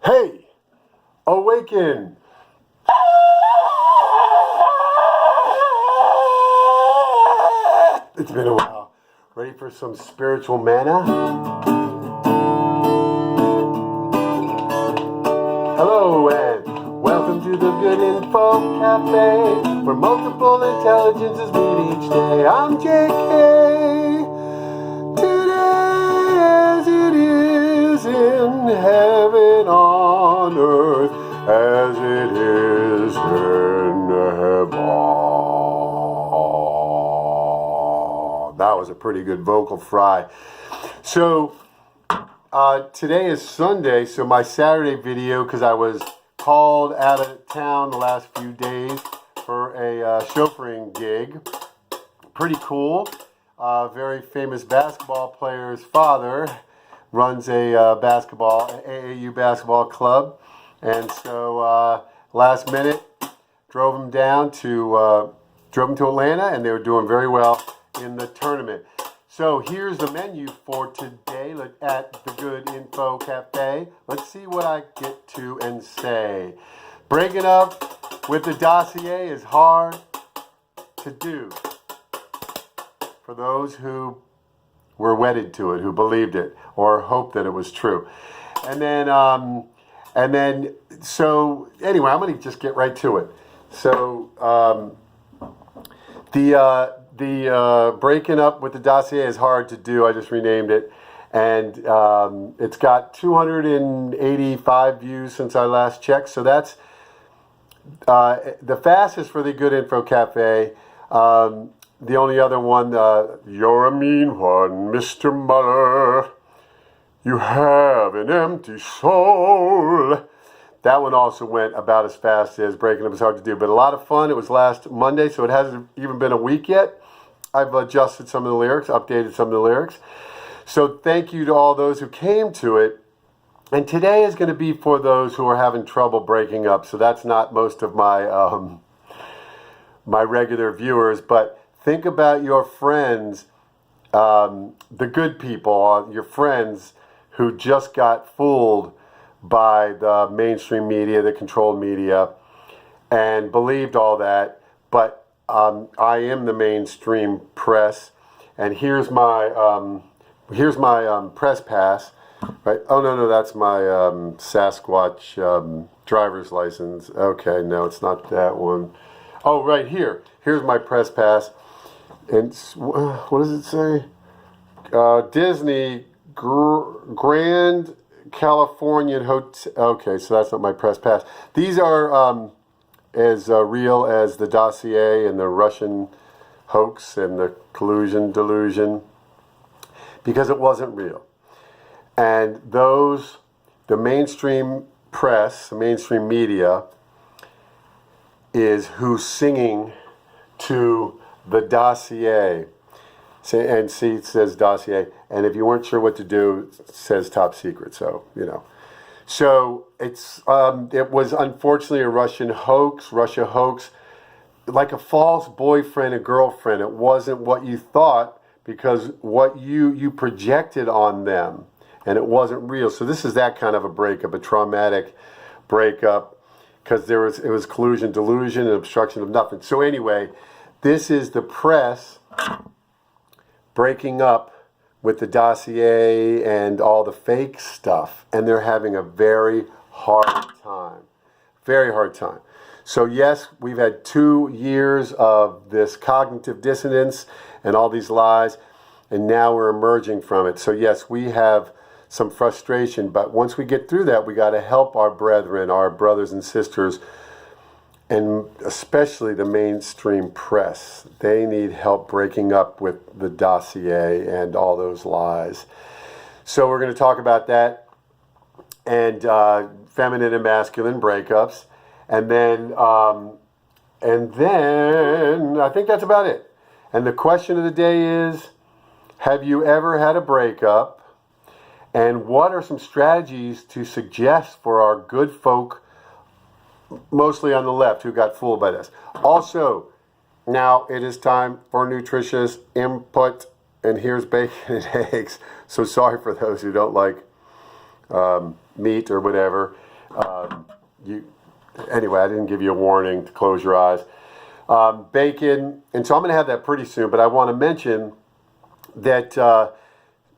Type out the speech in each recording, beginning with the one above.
Hey, awaken! It's been a while. Ready for some spiritual manna? Hello and welcome to the Good Info Cafe, where multiple intelligences meet each day. I'm JK. Today as it is in heaven on earth, as it is in heaven. That was a pretty good vocal fry. So today is Sunday, so my Saturday video, because I was called out of town the last few days for a chauffeuring gig. Pretty cool. Very famous basketball player's father runs a AAU basketball club, and so last minute drove him to Atlanta, and they were doing very well in the tournament. So here's the menu for today at the Good Info Cafe. Let's see what I get to and say. Breaking up with the Dossier is hard to do for those who were wedded to it, who believed it, or hoped that it was true. And then so anyway, I'm going to just get right to it. So the breaking up with the Dossier is hard to do. I just renamed it, and it's got 285 views since I last checked. So that's the fastest for the Good Info Cafe. The only other one, you're a mean one, Mr. Muller. You have an empty soul. That one also went about as fast as Breaking Up is hard to do, but a lot of fun. It was last Monday, so it hasn't even been a week yet. I've adjusted some of the lyrics, updated some of the lyrics. So thank you to all those who came to it. And today is going to be for those who are having trouble breaking up. So that's not most of my my regular viewers, but think about your friends, the good people, your friends who just got fooled by the mainstream media, the controlled media, and believed all that. But I am the mainstream press, and here's my press pass. Right? Oh no, that's my Sasquatch driver's license. Okay, no, it's not that one. Oh, right here. Here's my press pass. And what does it say? Disney Grand Californian Hotel. Okay, so that's not my press pass. These are as real as the Dossier and the Russian hoax and the collusion delusion, because it wasn't real. And the mainstream press, the mainstream media, is who's singing to the Dossier. And see, it says Dossier. And if you weren't sure what to do, it says top secret. So, you know. So it was unfortunately a Russia hoax, like a false boyfriend and girlfriend. It wasn't what you thought, because what you projected on them, and it wasn't real. So this is that kind of a breakup, a traumatic breakup, because it was collusion, delusion, and obstruction of nothing. So anyway, this is the press breaking up with the Dossier and all the fake stuff, and they're having a very hard time. Very hard time. So yes, we've had 2 years of this cognitive dissonance and all these lies, and now we're emerging from it. So yes, we have some frustration, but once we get through that, we got to help our brethren, our brothers and sisters, and especially the mainstream press. They need help breaking up with the Dossier and all those lies. So we're going to talk about that, and feminine and masculine breakups, and then I think that's about it. And the question of the day is, have you ever had a breakup? And what are some strategies to suggest for our good folk, mostly on the left, who got fooled by this? Also, now it is time for nutritious input, and here's bacon and eggs. So sorry for those who don't like meat or whatever. Anyway, I didn't give you a warning to close your eyes. Bacon, and so I'm going to have that pretty soon, but I want to mention that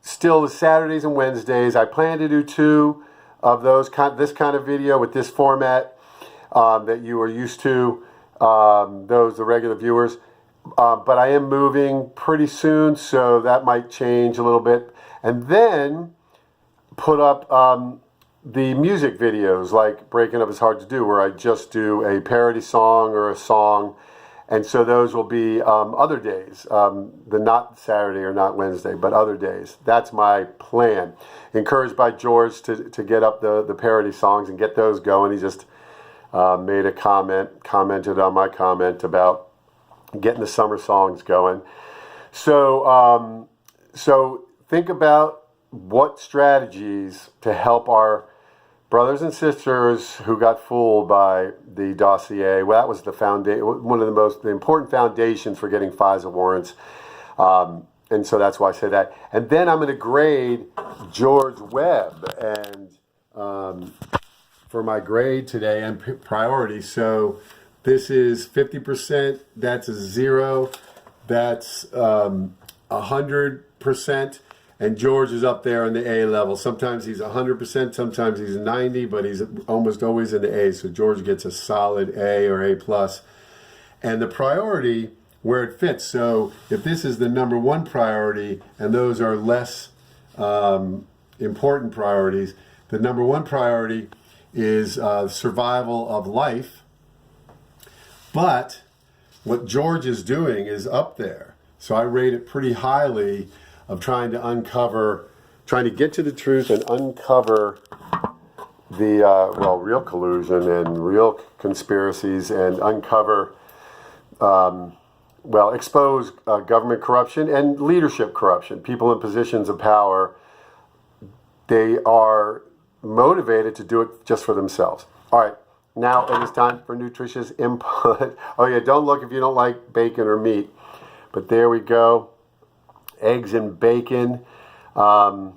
still the Saturdays and Wednesdays, I plan to do 2 of those, this kind of video with this format that you are used to, the regular viewers. But I am moving pretty soon, so that might change a little bit. And then put up the music videos, like Breaking Up Is Hard to Do, where I just do a parody song or a song. And so those will be other days, not Saturday or not Wednesday, but other days. That's my plan. Encouraged by George to get up the parody songs and get those going. He just made a commented on my comment about getting the summer songs going. So, so think about what strategies to help our brothers and sisters who got fooled by the Dossier. Well, that was one of the important foundations for getting FISA warrants. And so that's why I say that. And then I'm going to grade George Webb and for my grade today and priority. So this is 50%. That's a 0. That's 100%. And George is up there on the A level. Sometimes he's 100%, sometimes he's 90, but he's almost always in the A. So George gets a solid A or A+. And the priority, where it fits. So if this is the number 1 priority, and those are less important priorities, the number 1 priority is survival of life. But what George is doing is up there. So I rate it pretty highly of trying to get to the truth and uncover the, real collusion and real conspiracies and uncover, expose government corruption and leadership corruption. People in positions of power, they are motivated to do it just for themselves. All right, now it is time for nutritious input. Oh yeah, don't look if you don't like bacon or meat. But there we go. Eggs and bacon. All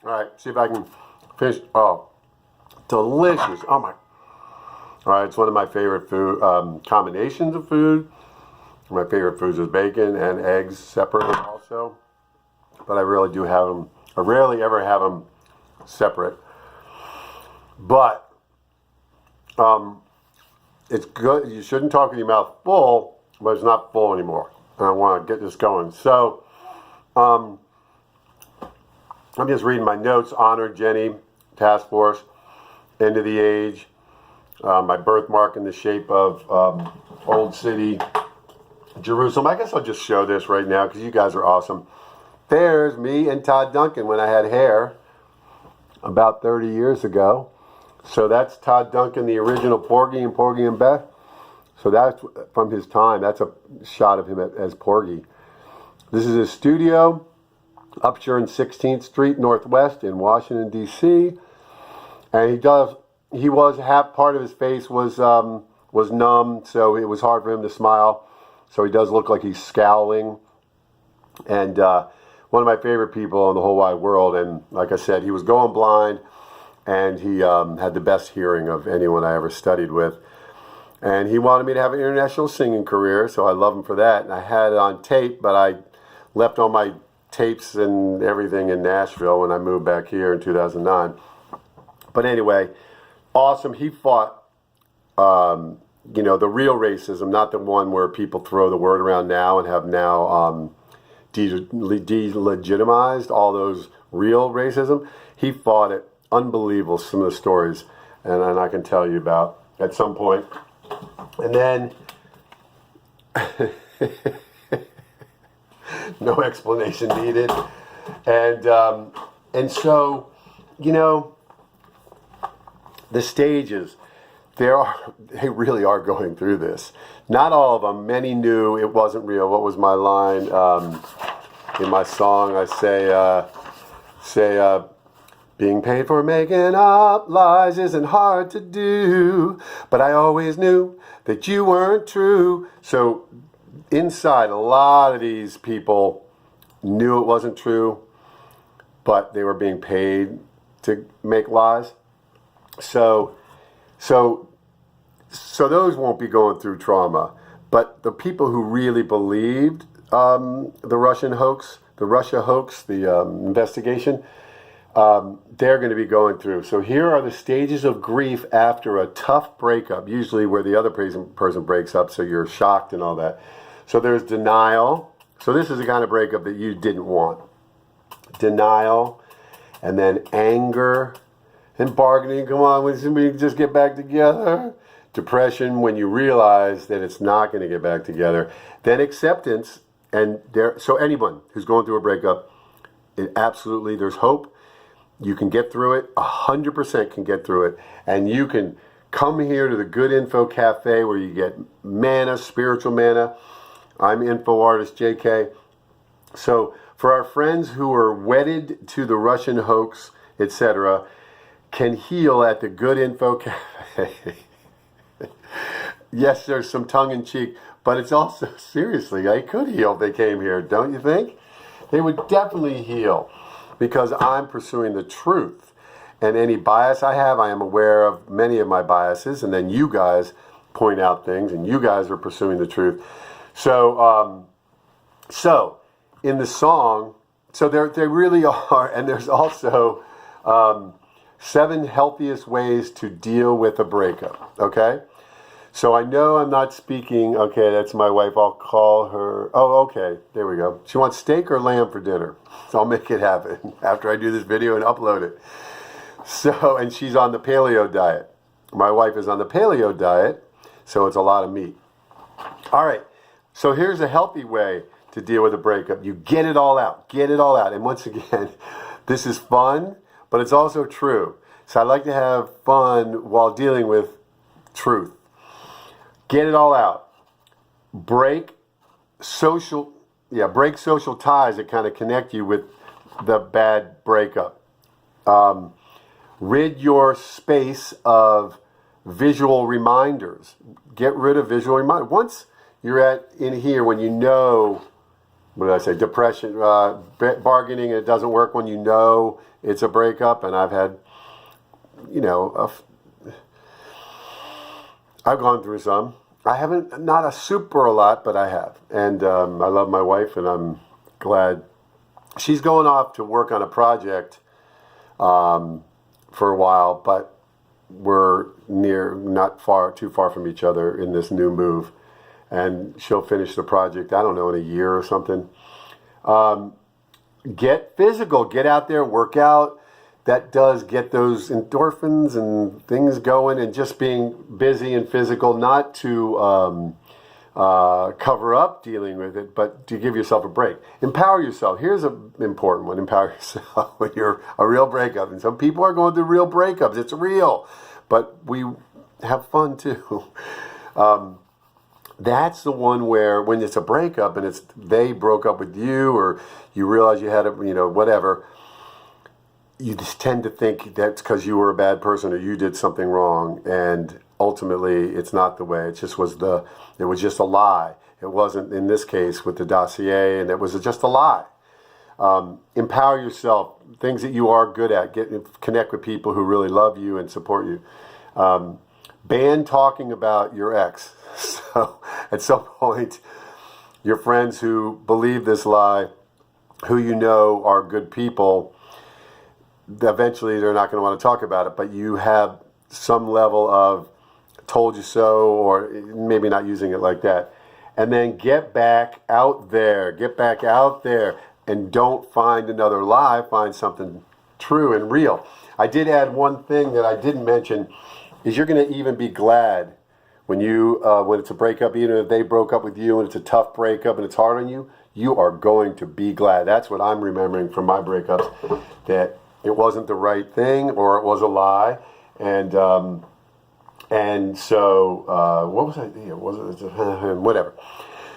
right, see if I can finish. Oh, delicious. Oh my. All right, it's one of my favorite food combinations of food. My favorite foods is bacon and eggs separately also. But I really do have them. I rarely ever have them separate. But it's good. You shouldn't talk with your mouth full, but it's not full anymore. And I want to get this going. So I'm just reading my notes. Honor, Jenny, Task Force, End of the Age, my birthmark in the shape of Old City, Jerusalem. I guess I'll just show this right now because you guys are awesome. There's me and Todd Duncan when I had hair about 30 years ago. So that's Todd Duncan, the original Porgy and Porgy and Beth. So that's from his time. That's a shot of him as Porgy. This is his studio up here in 16th Street Northwest in Washington, D.C. And he was half part of his face was numb, so it was hard for him to smile. So he does look like he's scowling. And one of my favorite people in the whole wide world. And like I said, he was going blind, and he had the best hearing of anyone I ever studied with. And he wanted me to have an international singing career, so I love him for that. And I had it on tape, but I left all my tapes and everything in Nashville when I moved back here in 2009. But anyway, awesome. He fought, the real racism, not the one where people throw the word around now and have now delegitimized all those real racism. He fought it. Unbelievable, some of the stories, and I can tell you about at some point. And then, no explanation needed. And so, the stages. they really are going through this. Not all of them. Many knew it wasn't real. What was my line in my song? I say, being paid for making up lies isn't hard to do, but I always knew that you weren't true. So inside, a lot of these people knew it wasn't true, but they were being paid to make lies. So those won't be going through trauma. But the people who really believed the Russia hoax, the investigation, they're going to be going through. So here are the stages of grief after a tough breakup, usually where the other person breaks up, so you're shocked and all that. So there's denial. So this is the kind of breakup that you didn't want. Denial, and then anger and bargaining. Come on, we just get back together. Depression, when you realize that it's not going to get back together. Then acceptance, and so anyone who's going through a breakup, absolutely, there's hope. You can get through it. 100% can get through it, and you can come here to the Good Info Cafe where you get manna, spiritual manna. I'm info artist JK. So for our friends who are wedded to the Russian hoax, etc., can heal at the Good Info Cafe. Yes, there's some tongue-in-cheek, but it's also, seriously, I could heal if they came here, don't you think? They would definitely heal, because I'm pursuing the truth. And any bias I have, I am aware of many of my biases, and then you guys point out things, and you guys are pursuing the truth. So in the song, so they really are, and there's also 7 healthiest ways to deal with a breakup, okay? So I know I'm not speaking, okay, that's my wife, I'll call her, oh, okay, there we go. She wants steak or lamb for dinner, so I'll make it happen after I do this video and upload it. So, and she's on the paleo diet. My wife is on the paleo diet, so it's a lot of meat. All right, so here's a healthy way to deal with a breakup. You get it all out, get it all out. And once again, this is fun, but it's also true. So I like to have fun while dealing with truth. Get it all out. Break social ties that kind of connect you with the bad breakup. Rid your space of visual reminders. Get rid of visual reminders. Once you're in here, when you know, what did I say, depression, bargaining, and it doesn't work, when you know it's a breakup, and I've had, I've gone through some. I haven't, not a super a lot, but I have. And I love my wife, and I'm glad. She's going off to work on a project for a while, but we're not too far from each other in this new move. And she'll finish the project, I don't know, in a year or something. Get physical, get out there, work out. That does get those endorphins and things going, and just being busy and physical, not to cover up dealing with it, but to give yourself a break. Empower yourself. Here's an important one. Empower yourself when you're a real breakup. And some people are going through real breakups. It's real. But we have fun too. That's the one where when it's a breakup and they broke up with you, or you realize you had whatever, you just tend to think that's because you were a bad person or you did something wrong, and ultimately it's not the way. It was just a lie. It wasn't in this case with the Dossier, and it was just a lie. Empower yourself. Things that you are good at. Connect with people who really love you and support you. Ban talking about your ex. So at some point, your friends who believe this lie, who you know are good people, eventually they're not going to want to talk about it, but you have some level of told you so, or maybe not using it like that. And then get back out there, and don't find another lie, find something true and real. I did add one thing that I didn't mention, is you're going to even be glad when it's a breakup, even if they broke up with you and it's a tough breakup and it's hard on you, you are going to be glad. That's what I'm remembering from my breakups, that it wasn't the right thing or it was a lie, and And so, what was I? Yeah, was it whatever?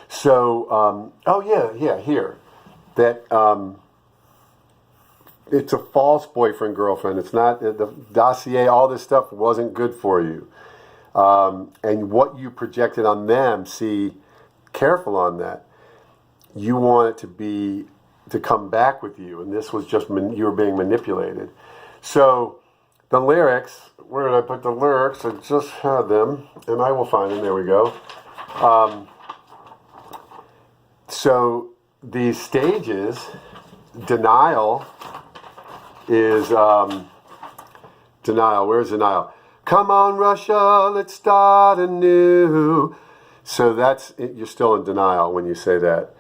So, here that it's a false boyfriend girlfriend. It's not the dossier. All this stuff wasn't good for you, and what you projected on them. See, careful on that. You want it to come back with you, and this was just you were being manipulated. So the lyrics, where did I put the lyrics? I just had them, and I will find them. There we go. So these stages, denial is denial. Where's denial? Come on, Russia, let's start anew. So that's you're still in denial when you say that.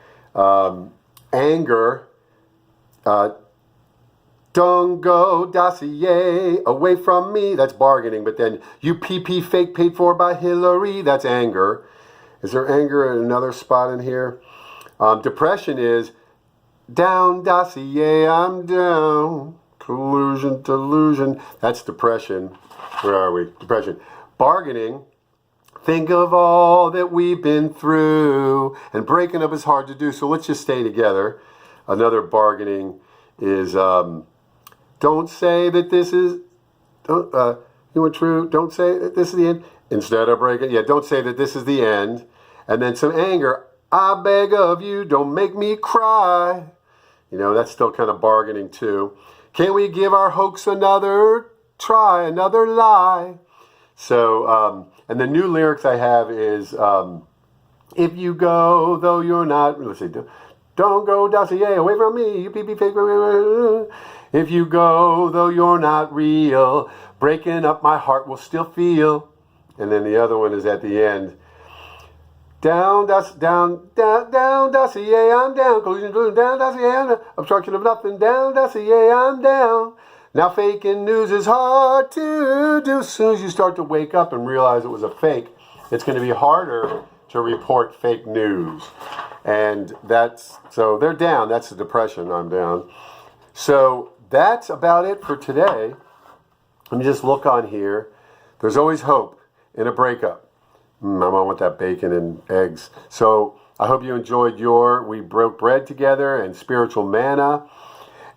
Anger. Don't go, dossier, away from me. That's bargaining. But then you PP fake paid for by Hillary. That's anger. Is there anger in another spot in here? Depression is down, dossier, I'm down. Collusion, delusion. That's depression. Where are we? Depression. Bargaining. Think of all that we've been through. And breaking up is hard to do. So let's just stay together. Another bargaining is don't say that this is true. Don't say that this is the end. Instead of breaking, don't say that this is the end. And then some anger. I beg of you, don't make me cry. That's still kind of bargaining too. Can we give our hoax another try, another lie? So, and the new lyrics I have is, if you go, though you're not, let's see, don't go, dossier, away from me, you pee fake. If you go, though you're not real, breaking up my heart will still feel. And then the other one is at the end. Down, dossier, I'm down. Collusion, down, dossier, I'm down. Obstruction of nothing, down, dossier, I'm down. Now faking news is hard to do. As soon as you start to wake up and realize it was a fake, it's going to be harder to report fake news. And so they're down. That's the depression, I'm down. So that's about it for today. Let me just look on here. There's always hope in a breakup. I want that bacon and eggs. So I hope you enjoyed we broke bread together and spiritual manna.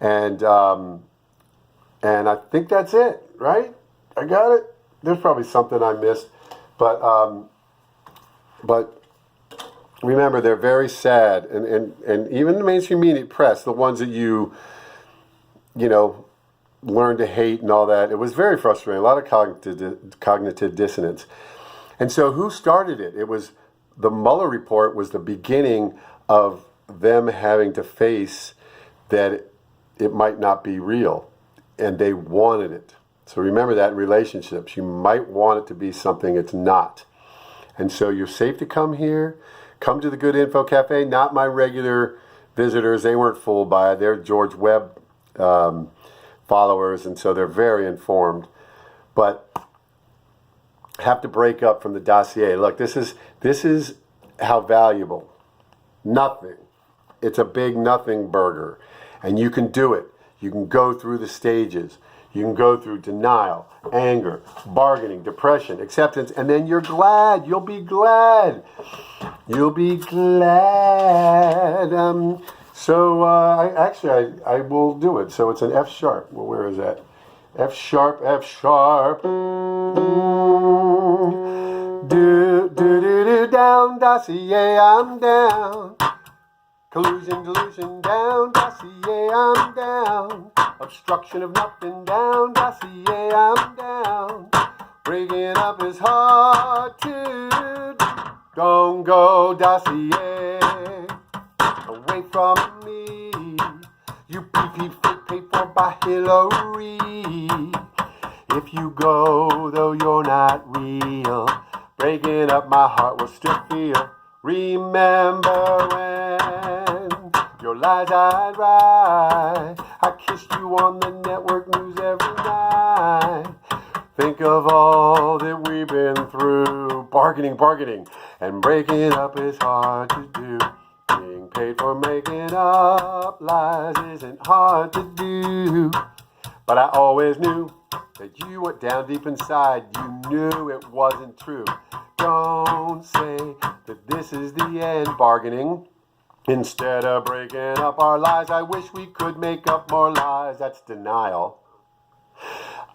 And I think that's it, right? I got it. There's probably something I missed. But remember, they're very sad. And even the mainstream media press, the ones that you learn to hate and all that, it was very frustrating. A lot of cognitive dissonance. And so who started it? It was the Mueller report was the beginning of them having to face that it might not be real. And they wanted it. So remember that in relationships. You might want it to be something it's not. And so you're safe to come here. Come to the Good Info Cafe. Not my regular visitors. They weren't fooled by it. They're George Webb followers. And so they're very informed. But have to break up from the dossier. Look, this is how valuable. Nothing. It's a big nothing burger. And you can do it. You can go through the stages. You can go through denial, anger, bargaining, depression, acceptance, and then you're glad. You'll be glad. You'll be glad. I will do it. So it's an F sharp. Well, where is that? F sharp, F sharp. Down, dossier, I'm down. Collusion, delusion, down, dossier, I'm down. Obstruction of nothing, down, dossier, I'm down. Breaking up is hard to do. Don't go, dossier, away from me. You PP fake paid for by Hillary. If you go, though you're not real, breaking up my heart will still feel. Remember when your lies I'd write. I kissed you on the network news every night. Think of all that we've been through. Bargaining, and breaking up is hard to do. Being paid for making up lies isn't hard to do. But I always knew that you went down deep inside, you knew it wasn't true. Don't say that this is the end. Bargaining. Instead of breaking up our lives, I wish we could make up more lies. That's denial.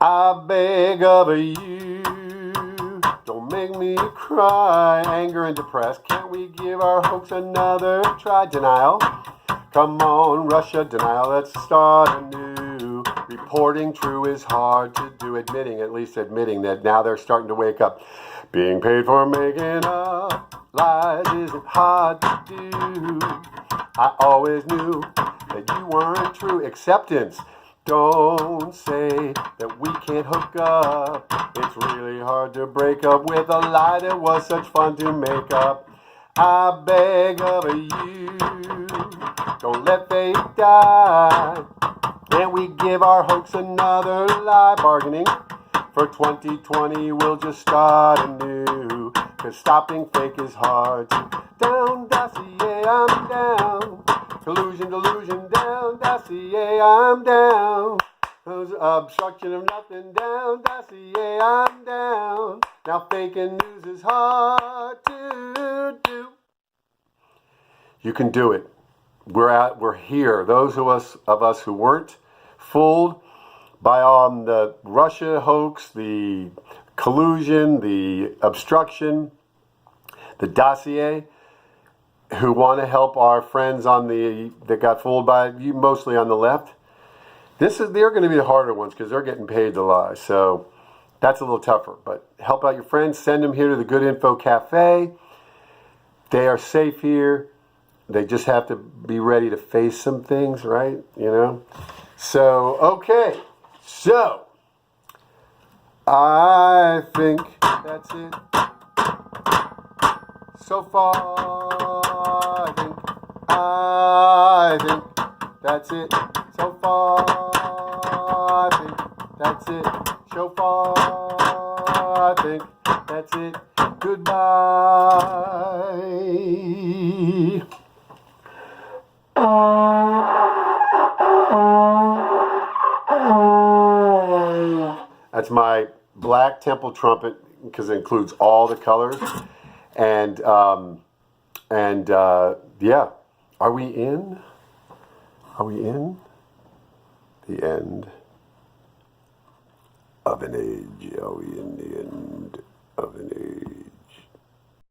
I beg of you, don't make me cry. Anger and depressed, can't we give our hoax another try? Denial. Come on, Russia, denial, let's start anew. Reporting true is hard to do, at least admitting that now they're starting to wake up. Being paid for making up lies isn't hard to do. I always knew that you weren't true. Acceptance. Don't say that we can't hook up. It's really hard to break up with a lie that was such fun to make up. I beg of you, don't let fate die. Can't we give our hoax another lie? Bargaining. For 2020 we'll just start anew, 'cause stopping fake is hard. Down, Dossier, I'm down. Collusion, delusion, down, Dossier, I'm down. Obstruction of nothing, down, Dossier, I'm down. Now faking news is hard to do. You can do it. We're here. Those of us who weren't fooled by the Russia hoax, the collusion, the obstruction, the dossier, who want to help our friends that got fooled by you, mostly on the left. They're going to be the harder ones because they're getting paid to lie. So that's a little tougher. But help out your friends. Send them here to the Good Info Cafe. They are safe here. They just have to be ready to face some things, right? So, okay. So, I think that's it. So far, I think that's it. So far, I think that's it. So far, I think that's it. Goodbye. That's my black temple trumpet because it includes all the colors. And yeah, are we in? Are we in the end of an age? Are we in the end of an age?